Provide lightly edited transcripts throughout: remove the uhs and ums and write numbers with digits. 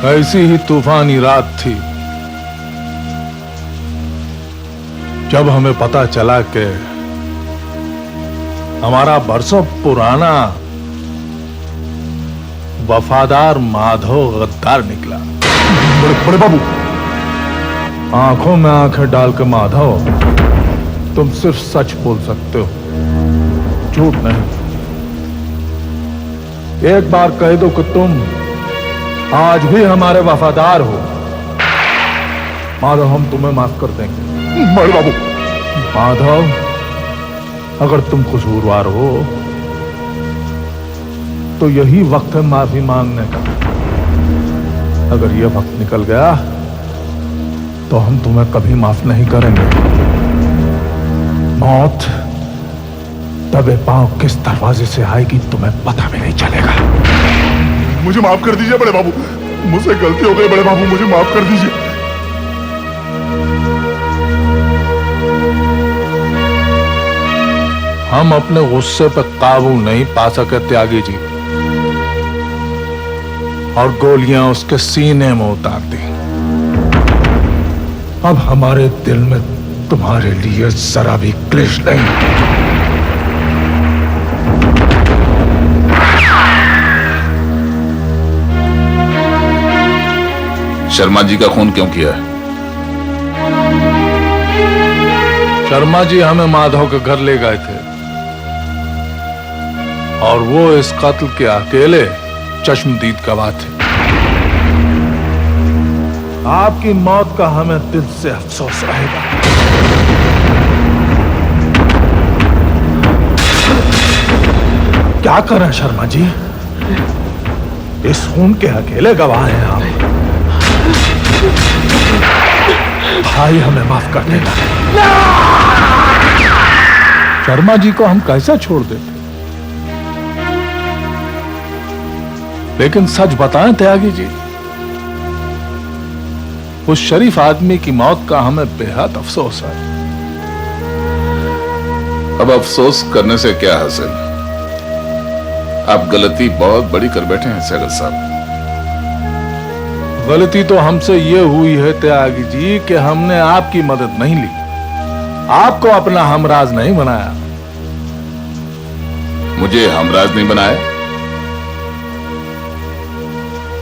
ऐसी ही तूफानी रात थी जब हमें पता चला कि हमारा बरसों पुराना वफादार माधव गद्दार निकला। बड़े बाबू, आंखों में आंखें डालकर माधव, तुम सिर्फ सच बोल सकते हो, झूठ नहीं। एक बार कह दो कि तुम आज भी हमारे वफादार हो, माधव, हम तुम्हें माफ कर देंगे। बड़े बाबू, माधव, अगर तुम कसूरवार हो तो यही वक्त है माफी मांगने का। अगर यह वक्त निकल गया तो हम तुम्हें कभी माफ नहीं करेंगे। मौत दबे पांव किस दरवाजे से आएगी तुम्हें पता भी नहीं चलेगा। मुझे माफ कर दीजिए बड़े बाबू, मुझसे गलती हो गई बड़े बाबू, मुझे माफ कर दीजिए। हम अपने गुस्से पर काबू नहीं पा सके त्यागी जी, और गोलियां उसके सीने में उतार दी। अब हमारे दिल में तुम्हारे लिए जरा भी क्लेश नहीं। शर्मा जी का खून क्यों किया है? शर्मा जी हमें माधव के घर ले गए थे और वो इस कत्ल के अकेले चश्मदीद गवाह थे। आपकी मौत का हमें दिल से अफसोस रहेगा। क्या करें शर्मा जी, इस खून के अकेले गवाह हैं आप। भाई हमें माफ कर देना। शर्मा जी को हम कैसे छोड़ देते, लेकिन सच बताएं त्यागी जी, उस शरीफ आदमी की मौत का हमें बेहद अफसोस है। अब अफसोस करने से क्या हासिल? आप गलती बहुत बड़ी कर बैठे हैं सैगल साहब। गलती तो हमसे ये हुई है त्यागी जी कि हमने आपकी मदद नहीं ली, आपको अपना हमराज नहीं बनाया। मुझे हमराज नहीं बनाया?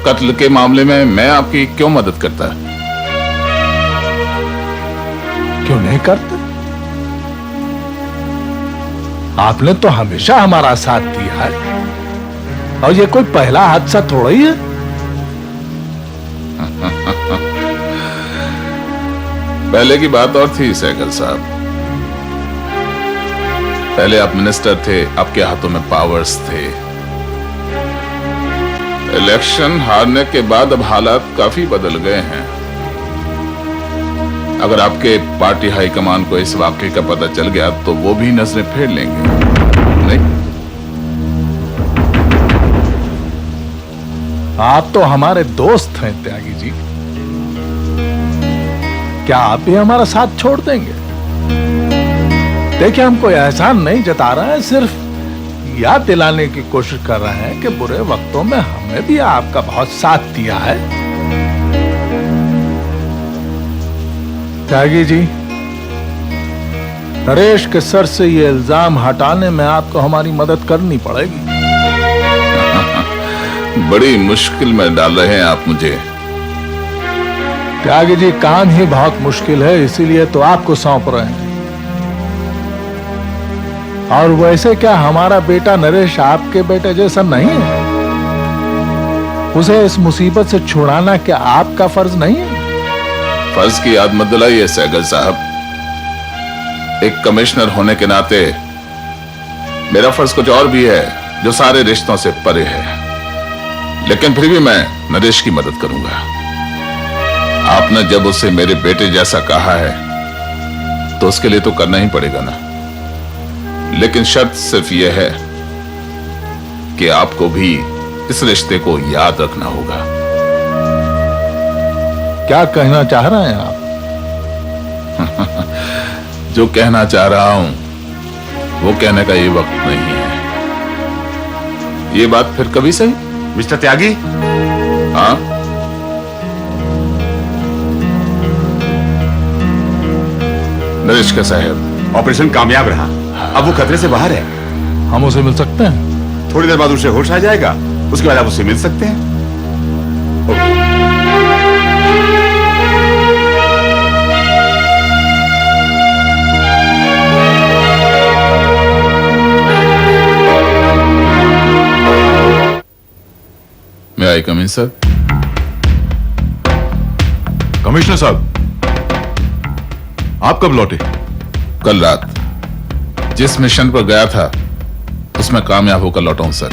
कत्ल के मामले में मैं आपकी क्यों मदद करता? क्यों नहीं करते? आपने तो हमेशा हमारा साथ दिया है, और ये कोई पहला हादसा थोड़ा ही है। पहले की बात और थी सैगल साहब। पहले आप मिनिस्टर थे, आपके हाथों में पावर्स थे। इलेक्शन हारने के बाद अब हालात काफी बदल गए हैं। अगर आपके पार्टी हाईकमान को इस वाकये का पता चल गया तो वो भी नजरें फेर लेंगे, नहीं? आप तो हमारे दोस्त हैं त्यागी जी, क्या आप भी हमारा साथ छोड़ देंगे? देखिए, हम कोई एहसान नहीं जता रहे हैं, सिर्फ याद दिलाने की कोशिश कर रहे हैं कि बुरे वक्तों में हमें भी आपका बहुत साथ दिया है। त्यागी जी, नरेश के सर से ये इल्जाम हटाने में आपको हमारी मदद करनी पड़ेगी। बड़ी मुश्किल में डाल रहे हैं आप मुझे। त्यागी जी, काम ही बहुत मुश्किल है, इसीलिए तो आपको सौंप रहे हैं। और वैसे क्या हमारा बेटा नरेश आपके बेटे जैसा नहीं है? उसे इस मुसीबत से छुड़ाना क्या आपका फर्ज नहीं है? फर्ज की याद मत दिलाइए सैगल साहब। एक कमिश्नर होने के नाते मेरा फर्ज कुछ और भी है, जो सारे रिश्तों से परे है। लेकिन फिर भी मैं नरेश की मदद करूंगा। आपने जब उसे मेरे बेटे जैसा कहा है तो उसके लिए तो करना ही पड़ेगा ना। लेकिन शर्त सिर्फ यह है कि आपको भी इस रिश्ते को याद रखना होगा। क्या कहना चाह रहे हैं आप? जो कहना चाह रहा हूं वो कहने का ये वक्त नहीं है। ये बात फिर कभी सही। मिस्टर त्यागी, हाँ, नरेश कैसा है? ऑपरेशन कामयाब रहा, अब वो खतरे से बाहर है। हम उसे मिल सकते हैं? थोड़ी देर बाद उसे होश आ जाएगा, उसके बाद आप उससे मिल सकते हैं। मैं आई कम इन सर? कमिश्नर साहब, आप कब लौटे? कल रात जिस मिशन पर गया था उसमें कामयाब होकर लौटा हूं सर।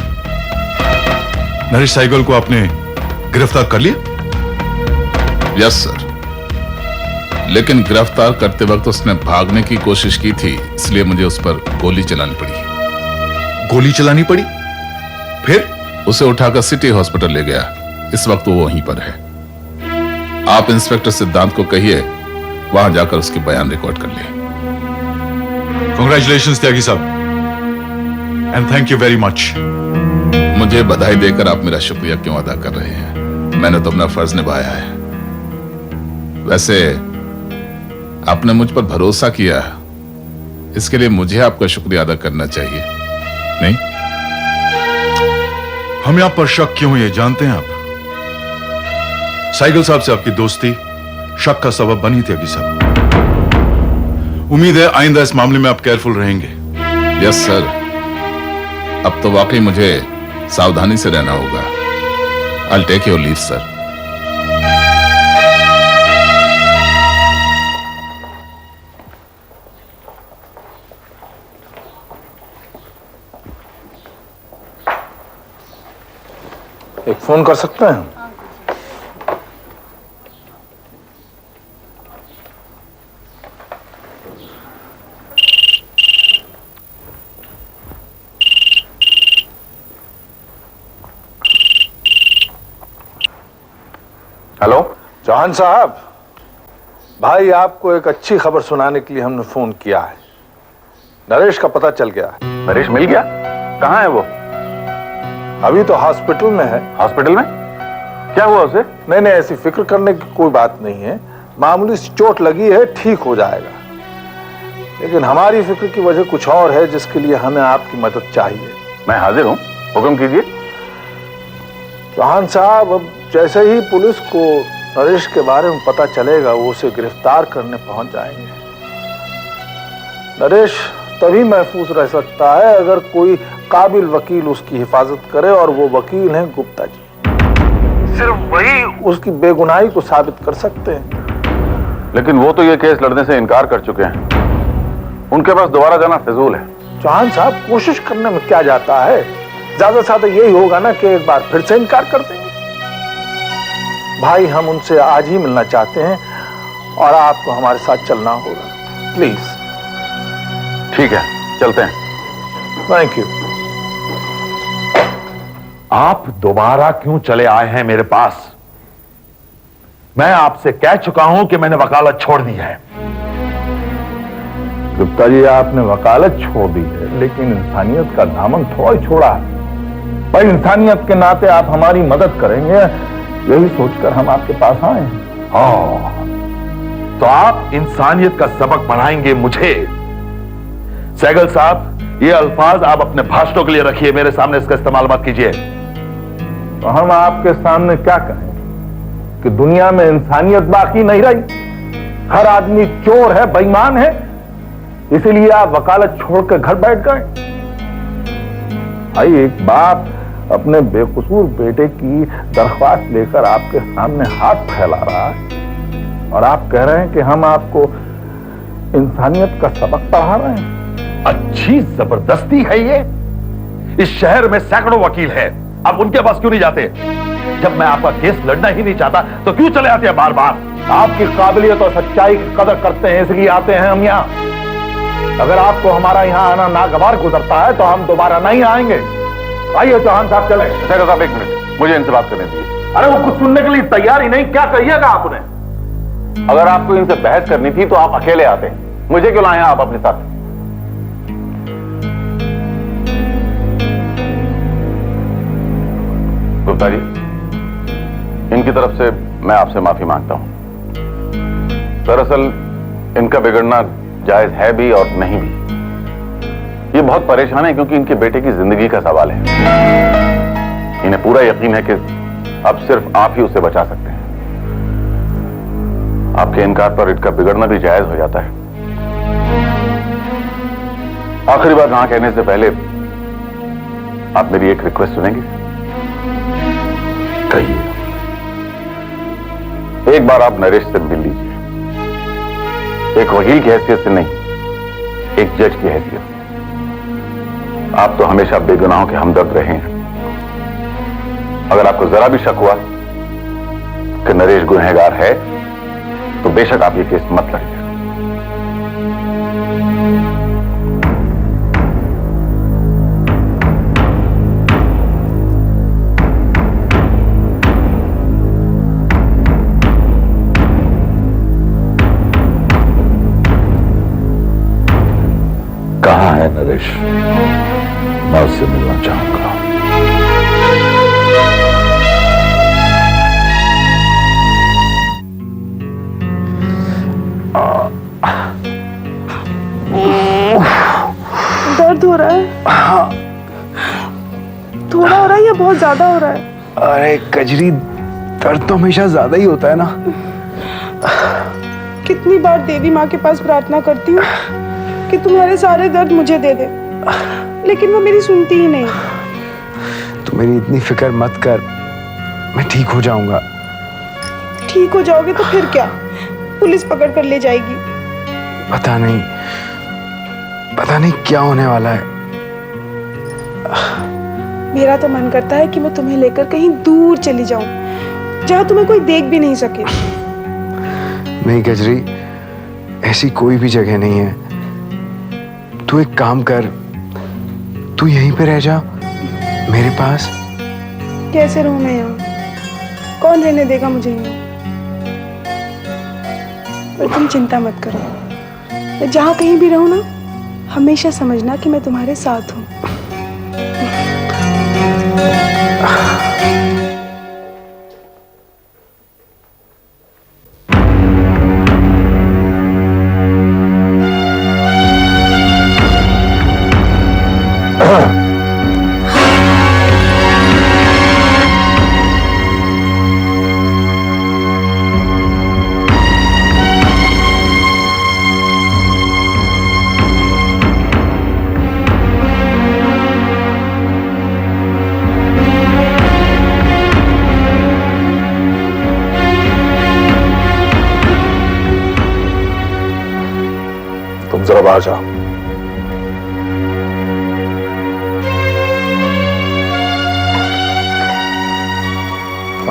नरेश सहगल को आपने गिरफ्तार कर लिया? यस सर, लेकिन गिरफ्तार करते वक्त उसने भागने की कोशिश की थी, इसलिए मुझे उस पर गोली चलानी पड़ी। गोली चलानी पड़ी? फिर? उसे उठाकर सिटी हॉस्पिटल ले गया। इस वक्त वो वहीं पर है। आप इंस्पेक्टर सिद्धांत को कहिए वहां जाकर उसके बयान रिकॉर्ड कर ले। कांग्रेचुलेशंस त्यागी साहब, and thank you very much. मुझे बधाई देकर आप मेरा शुक्रिया क्यों अदा कर रहे हैं? मैंने तो अपना फर्ज निभाया है। वैसे आपने मुझ पर भरोसा किया, इसके लिए मुझे आपका शुक्रिया अदा करना चाहिए, नहीं? हमें आप पर शक क्यों है ये जानते हैं आप? सहगल साहब से आपकी दोस्ती शक का सबब बनी त्यागी साहब। उम्मीद है आइंदा इस मामले में आप केयरफुल रहेंगे। यस सर, अब तो वाकई मुझे सावधानी से रहना होगा। I'll take your leave, sir. एक फोन कर सकते हैं? हेलो चौहान साहब, भाई आपको एक अच्छी खबर सुनाने के लिए हमने फोन किया है। नरेश का पता चल गया है। नरेश मिल गया? कहाँ है वो? अभी तो हॉस्पिटल में है। हॉस्पिटल में? क्या हुआ उसे? नहीं नहीं, ऐसी फिक्र करने की कोई बात नहीं है, मामूली सी चोट लगी है, ठीक हो जाएगा। लेकिन हमारी फिक्र की वजह कुछ और है, जिसके लिए हमें आपकी मदद चाहिए। मैं हाजिर हूँ, हुक्म कीजिए। चौहान साहब, अब जैसे ही पुलिस को नरेश के बारे में पता चलेगा, वो उसे गिरफ्तार करने पहुंच जाएंगे। नरेश तभी महफूज रह सकता है अगर कोई काबिल वकील उसकी हिफाजत करे, और वो वकील हैं गुप्ता जी। सिर्फ वही उसकी बेगुनाही को साबित कर सकते हैं। लेकिन वो तो ये केस लड़ने से इनकार कर चुके हैं, उनके पास दोबारा जाना फिजूल है। चौहान साहब, कोशिश करने में क्या जाता है? ज्यादा से ज्यादा यही होगा ना कि एक बार फिर से इनकार कर देंगे। भाई, हम उनसे आज ही मिलना चाहते हैं और आपको हमारे साथ चलना होगा, प्लीज। ठीक है, चलते हैं। Thank you. आप दोबारा क्यों चले आए हैं मेरे पास? मैं आपसे कह चुका हूं कि मैंने वकालत छोड़ दी है। गुप्ता जी, आपने वकालत छोड़ दी है, लेकिन इंसानियत का दामन थोड़ा ही छोड़ा है। भाई, इंसानियत के नाते आप हमारी मदद करेंगे, यही सोचकर हम आपके पास आए हैं। तो आप इंसानियत का सबक पढ़ाएंगे मुझे? सहगल साहब, ये अल्फाज आप अपने भाषणों के लिए रखिए, मेरे सामने इसका इस्तेमाल मत कीजिए। तो हम आपके सामने क्या कहें कि दुनिया में इंसानियत बाकी नहीं रही? हर आदमी चोर है, बेईमान है, इसीलिए आप वकालत छोड़कर घर बैठ गए। भाई, एक बाप अपने बेकसूर बेटे की दरख्वास्त लेकर आपके सामने हाथ फैला रहा है, और आप कह रहे हैं कि हम आपको इंसानियत का सबक पढ़ा रहे हैं। अच्छी जबरदस्ती है ये। इस शहर में सैकड़ों वकील हैं, आप उनके पास क्यों नहीं जाते? जब मैं आपका केस लड़ना ही नहीं चाहता तो क्यों चले आते हैं बार बार? आपकी काबिलियत और सच्चाई की कदर करते हैं, इसलिए आते हैं हम यहाँ। अगर आपको हमारा यहाँ आना नागवार गुजरता है तो हम दोबारा नहीं आएंगे। आइए चौहान साहब, चले। सहगल साहब, एक मिनट, मुझे इनसे बात करने दीजिए। अरे, वो कुछ सुनने के लिए तैयार ही नहीं, क्या कहिएगा आपने? अगर आपको इनसे बहस करनी थी तो आप अकेले आते, मुझे क्यों लाए आप अपने साथ? गुप्ता जी, इनकी तरफ से मैं आपसे माफी मांगता हूं। दरअसल इनका बिगड़ना जायज है भी और नहीं भी। ये बहुत परेशान है क्योंकि इनके बेटे की जिंदगी का सवाल है। इन्हें पूरा यकीन है कि अब सिर्फ आप ही उसे बचा सकते हैं। आपके इनकार पर इनका बिगड़ना भी जायज हो जाता है। आखिरी बात ना कहने से पहले आप मेरी एक रिक्वेस्ट सुनेंगे? कहिए। एक बार आप नरेश से मिल लीजिए, एक वकील की हैसियत से नहीं, एक जज की हैसियत से। आप तो हमेशा बेगुनाहों के हमदर्द रहे हैं। अगर आपको जरा भी शक हुआ कि नरेश गुनहगार है तो बेशक आप ये केस मत लड़िए। कहां है नरेश? मैं उससे मिलना चाहूंगा। दर्द हो रहा है? थोड़ा हो रहा है या बहुत ज्यादा हो रहा है? अरे कजरी, दर्द तो हमेशा ज्यादा ही होता है ना। कितनी बार देवी माँ के पास प्रार्थना करती हूँ कि तुम्हारे सारे दर्द मुझे दे दे, लेकिन वो मेरी सुनती ही नहीं। तू मेरी इतनी फिक्र मत कर, मैं ठीक हो जाऊंगा। ठीक हो जाओगे तो फिर क्या? पुलिस पकड़ कर ले जाएगी। पता नहीं क्या होने वाला है। मेरा तो मन करता है कि मैं तुम्हें लेकर कहीं दूर चली जाऊं, जहां तुम्हें कोई देख भी नहीं सके। नहीं कजरी, ऐसी कोई भी जगह नहीं है। तू एक काम कर, तू यहीं पे रह जा मेरे पास। कैसे रहूं मैं यहाँ? कौन रहने देगा मुझे यहाँ? पर तुम चिंता मत करो, मैं जहाँ कहीं भी रहूं ना, हमेशा समझना कि मैं तुम्हारे साथ हूँ। तुम जरा बाहर जाओ।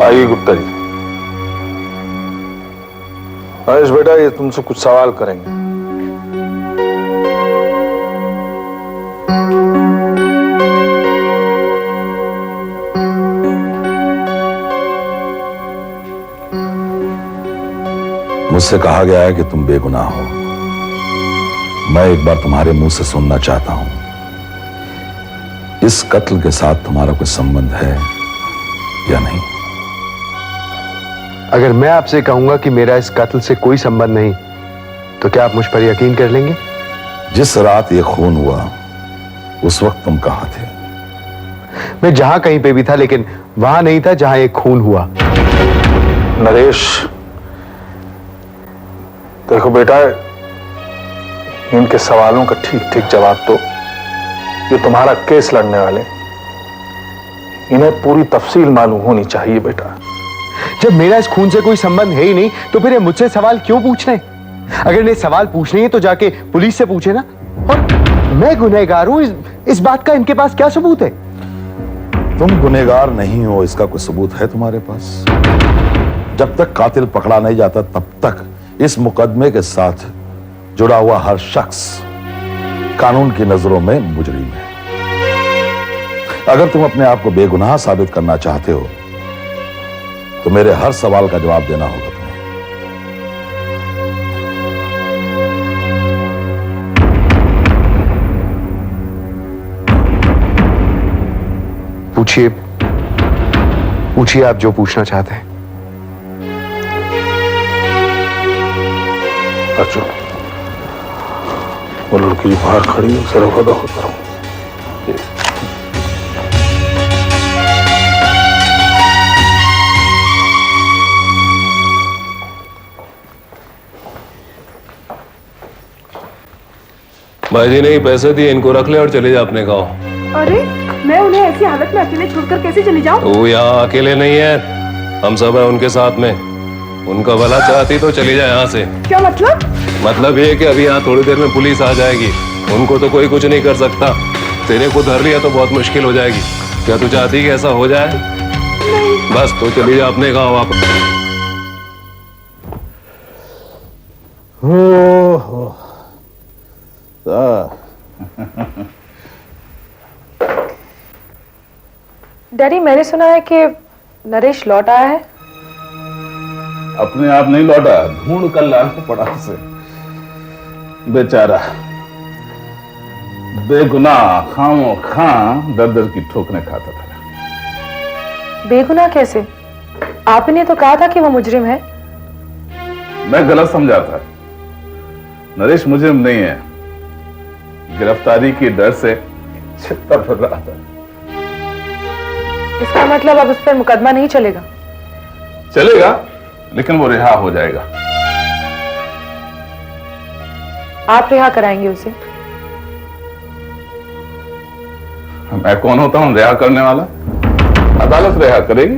आइए गुप्ता जी। महेश बेटा, ये तुमसे कुछ सवाल करेंगे। मुझसे कहा गया है कि तुम बेगुनाह हो। मैं एक बार तुम्हारे मुंह से सुनना चाहता हूं, इस कत्ल के साथ तुम्हारा कोई संबंध है या नहीं? अगर मैं आपसे कहूंगा कि मेरा इस कत्ल से कोई संबंध नहीं, तो क्या आप मुझ पर यकीन कर लेंगे? जिस रात ये खून हुआ उस वक्त तुम कहां थे? मैं जहां कहीं पे भी था, लेकिन वहां नहीं था जहां ये खून हुआ। नरेश, देखो बेटा, इनके सवालों का ठीक ठीक जवाब दो। ये तुम्हारा केस लड़ने वाले, इन्हें पूरी तफसील मालूम होनी चाहिए बेटा। जब मेरा इस खून से कोई संबंध है ही नहीं, तो फिर ये मुझसे सवाल क्यों पूछ रहे हैं? अगर इन्हें सवाल पूछने हैं तो जाके पुलिस से पूछे ना। और मैं गुनहगार हूं, इस बात का इनके पास क्या सबूत है? तुम गुनहगार नहीं हो इसका कोई सबूत है तुम्हारे पास? जब तक कातिल पकड़ा नहीं जाता तब तक इस मुकदमे के साथ जुड़ा हुआ हर शख्स कानून की नजरों में मुजरिम है। अगर तुम अपने आप को बेगुनाह साबित करना चाहते हो तो मेरे हर सवाल का जवाब देना होगा तुम्हें। पूछिए, पूछिए आप जो पूछना चाहते हैं। अच्छा, वो लड़की बाहर खड़ी है, उसे रवा दो करो। भाई जी ने ही पैसे दिए, इनको रख ले और चले जा अपने गांव। अरे मैं उन्हें ऐसी हालत में अकेले छोड़कर कैसे चली जाऊं? वो यहाँ अकेले नहीं है, हम सब है उनके साथ में। उनका भला चाहती तो चली जाए यहाँ से। क्या मतलब? मतलब ये कि अभी यहाँ थोड़ी देर में पुलिस आ जाएगी, उनको तो कोई कुछ नहीं कर सकता। तेरे को धर लिया तो बहुत मुश्किल हो जाएगी। क्या तू चाहती कि ऐसा हो जाए? नहीं। बस तो चली जा अपने गाँव वापस। डैडी, मैंने सुना है कि नरेश लौट आया है। अपने आप नहीं लौटा, ढूंढ कर लाना पड़ा उसे। बेचारा बेगुनाह खामो खां दर दर की ठोकरें खाता था। बेगुनाह कैसे? आपने तो कहा था कि वो मुजरिम है। मैं गलत समझा था। नरेश मुजरिम नहीं है, गिरफ्तारी के डर से छिपता फिर रहा था। इसका मतलब अब उस पर मुकदमा नहीं चलेगा? चलेगा, लेकिन वो रिहा हो जाएगा। आप रिहा कराएंगे उसे? मैं कौन होता हूं रिहा करने वाला? अदालत रिहा करेगी।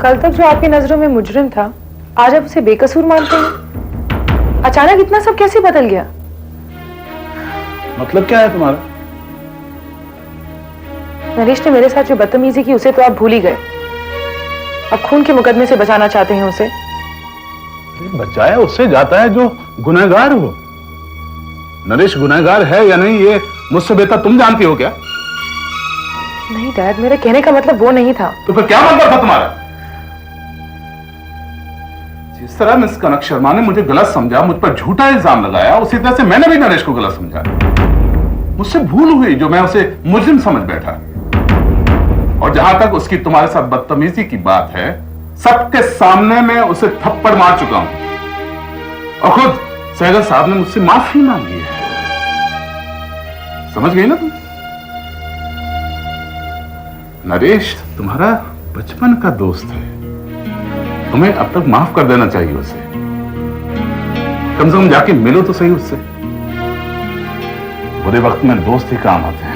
कल तक जो आपकी नजरों में मुजरिम था, आज आप उसे बेकसूर मानते हैं। अचानक इतना सब कैसे बदल गया? मतलब क्या है तुम्हारा? नरेश ने मेरे साथ जो बदतमीजी की उसे तो आप भूल ही गए। अब खून के मुकदमे से बचाना चाहते हैं उसे। बचाया उससे जाता है जो गुनहगार हो। नरेश गुनहगार है या नहीं, ये मुझसे बेहतर तुम जानती हो क्या? नहीं डैड, मेरे कहने का मतलब वो नहीं था। तो फिर क्या मतलब था तुम्हारा? जिस तरह मिस कनक शर्मा ने मुझे गलत समझा, मुझ पर झूठा इल्जाम लगाया, उसी तरह से मैंने भी नरेश को गलत समझा। मुझसे भूल हुई जो मैं उसे मुजरिम समझ बैठा। और जहां तक उसकी तुम्हारे साथ बदतमीजी की बात है, सबके सामने मैं उसे थप्पड़ मार चुका हूं और खुद सहगल साहब ने मुझसे माफी मांगी है। समझ गई ना तुम? नरेश तुम्हारा बचपन का दोस्त है, तुम्हें अब तक माफ कर देना चाहिए उसे। कम से कम जाके मिलो तो सही उससे। बुरे वक्त में दोस्त ही काम आते हैं।